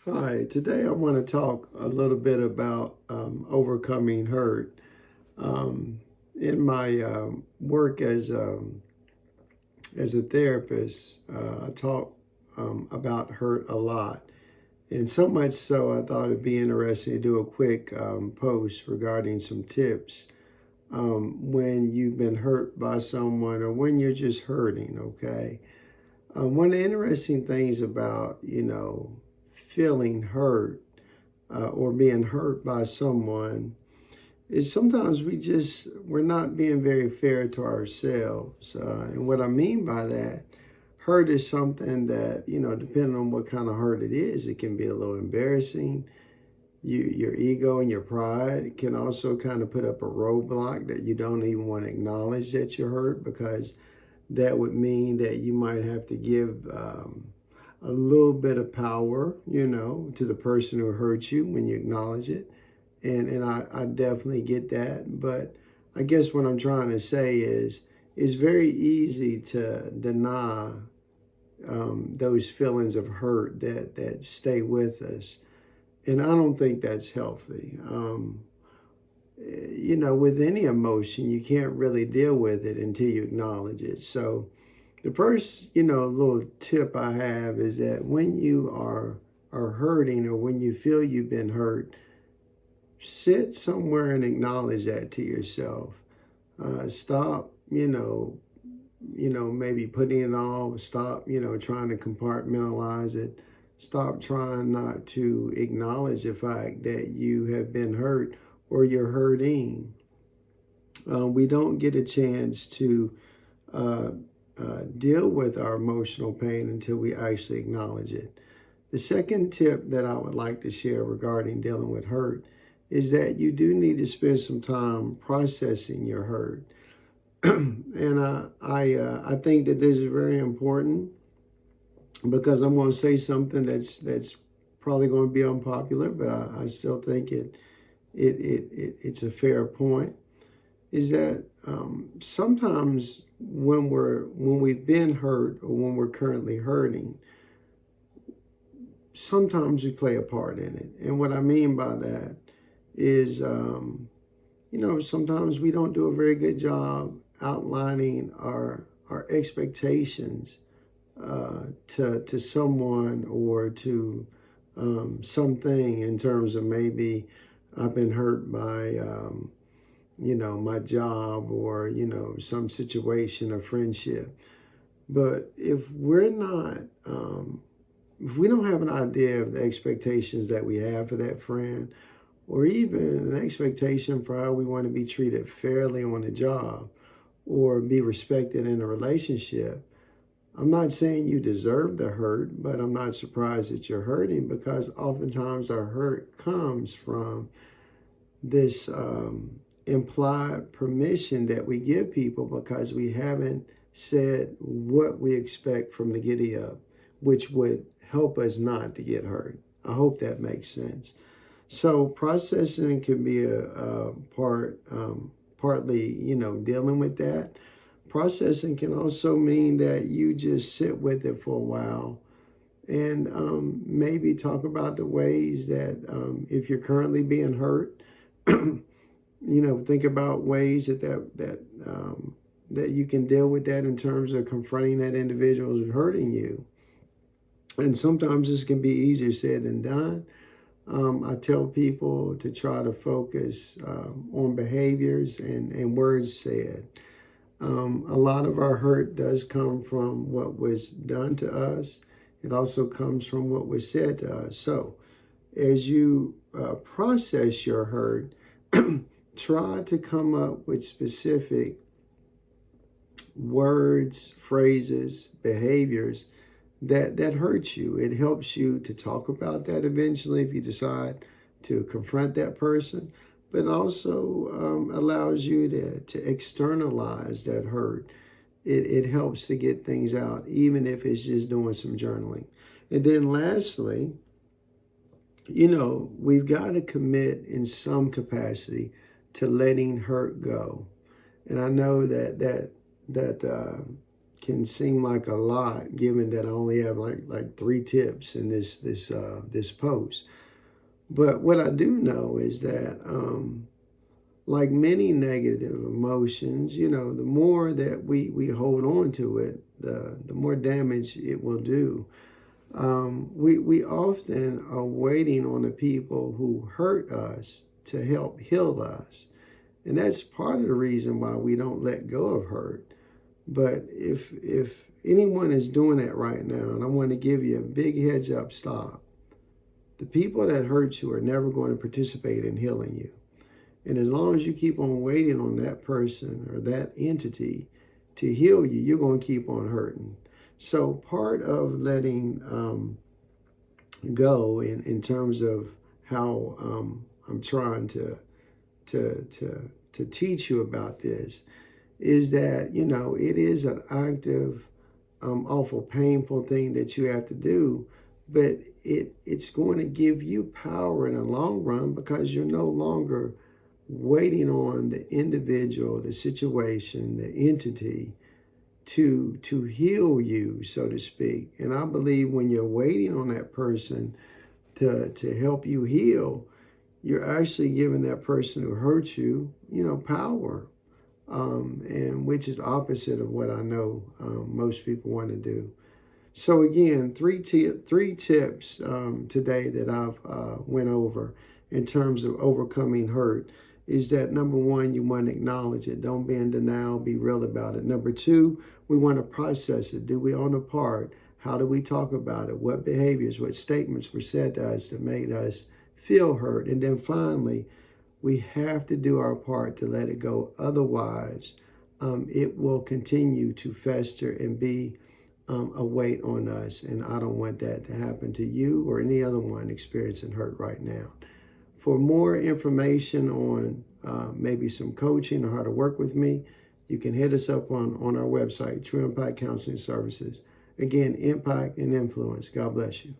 Hi, today I want to talk a little bit about overcoming hurt. In my work as a therapist, I talk about hurt a lot, and so much so I thought it'd be interesting to do a quick post regarding some tips when you've been hurt by someone or when you're just hurting. Okay, one of the interesting things about feeling hurt or being hurt by someone is sometimes we're not being very fair to ourselves. And what I mean by that, hurt is something that, depending on what kind of hurt it is, it can be a little embarrassing. Your ego and your pride can also kind of put up a roadblock that you don't even want to acknowledge that you're hurt, because that would mean that you might have to give a little bit of power, to the person who hurt you when you acknowledge it. And I definitely get that. But I guess what I'm trying to say is it's very easy to deny those feelings of hurt that stay with us. And I don't think that's healthy. With any emotion, you can't really deal with it until you acknowledge it. So the first, little tip I have is that when you are hurting or when you feel you've been hurt, sit somewhere and acknowledge that to yourself. Stop, maybe putting it off. Stop, trying to compartmentalize it. Stop trying not to acknowledge the fact that you have been hurt or you're hurting. We don't get a chance to uh, deal with our emotional pain until we actually acknowledge it. The second tip that I would like to share regarding dealing with hurt is that you do need to spend some time processing your hurt. And I think that this is very important, because I'm going to say something that's probably going to be unpopular, but I still think it's a fair point. Is that sometimes when we've been hurt or when we're currently hurting, sometimes we play a part in it. And what I mean by that is, sometimes we don't do a very good job outlining our expectations to someone or to something, in terms of maybe I've been hurt by my job, or some situation or friendship. But if we don't have an idea of the expectations that we have for that friend, or even an expectation for how we want to be treated fairly on a job or be respected in a relationship, I'm not saying you deserve the hurt, but I'm not surprised that you're hurting, because oftentimes our hurt comes from this implied permission that we give people because we haven't said what we expect from the giddy up, which would help us not to get hurt. I hope that makes sense. So processing can be a partly, dealing with that. Processing can also mean that you just sit with it for a while and maybe talk about the ways that if you're currently being hurt, think about ways that you can deal with that in terms of confronting that individual who's hurting you. And sometimes this can be easier said than done. I tell people to try to focus on behaviors and words said. A lot of our hurt does come from what was done to us. It also comes from what was said to us. So as you process your hurt, try to come up with specific words, phrases, behaviors that hurts you. It helps you to talk about that eventually if you decide to confront that person, but also allows you to externalize that hurt. It helps to get things out, even if it's just doing some journaling. And then lastly, we've got to commit in some capacity to letting hurt go. And I know that can seem like a lot, given that I only have like 3 tips in this post. But what I do know is that, like many negative emotions, the more that we hold on to it, the more damage it will do. We often are waiting on the people who hurt us to help heal us. And that's part of the reason why we don't let go of hurt. But if anyone is doing that right now, and I want to give you a big heads up, stop. The people that hurt you are never going to participate in healing you. And as long as you keep on waiting on that person or that entity to heal you, you're going to keep on hurting. So part of letting go in terms of how I'm trying to teach you about this is that, it is an active, awful, painful thing that you have to do, but it's going to give you power in the long run because you're no longer waiting on the individual, the situation, the entity to heal you, so to speak. And I believe when you're waiting on that person to help you heal, you're actually giving that person who hurt you, power, and which is opposite of what I know most people want to do. So again, three tips today that I've went over in terms of overcoming hurt is that, number one, you want to acknowledge it. Don't be in denial. Be real about it. Number two, we want to process it. Do we own a part? How do we talk about it? What behaviors, what statements were said to us that made us feel hurt? And then finally, we have to do our part to let it go. Otherwise, it will continue to fester and be a weight on us. And I don't want that to happen to you or any other one experiencing hurt right now. For more information on maybe some coaching or how to work with me, you can hit us up on our website, True Impact Counseling Services. Again, impact and influence. God bless you.